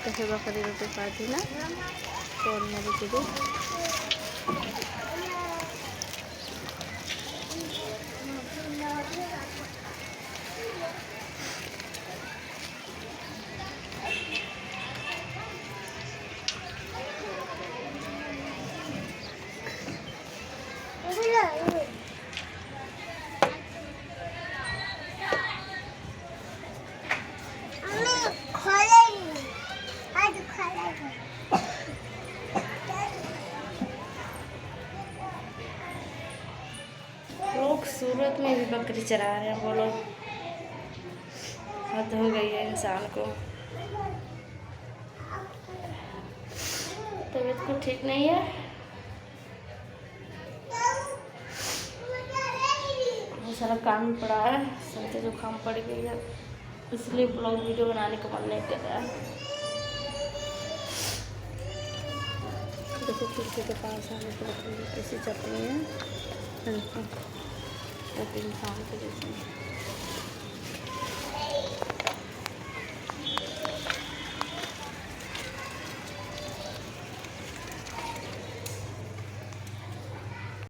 कैसे बकरी रोटी खाती ना तो मेरी दीदी लोग सूरत में भी बकरी चरा रहे हैं। बोलो हद हो गई है इंसान को। तबीयत को ठीक नहीं है, बहुत सारा काम भी पड़ा है, सर्दी जुकाम पड़ गई है, इसलिए ब्लॉग वीडियो बनाने का मन नहीं कर रहा है। देखो खिड़की के पास आने पर ऐसी चटनी है इंसान के जैसे।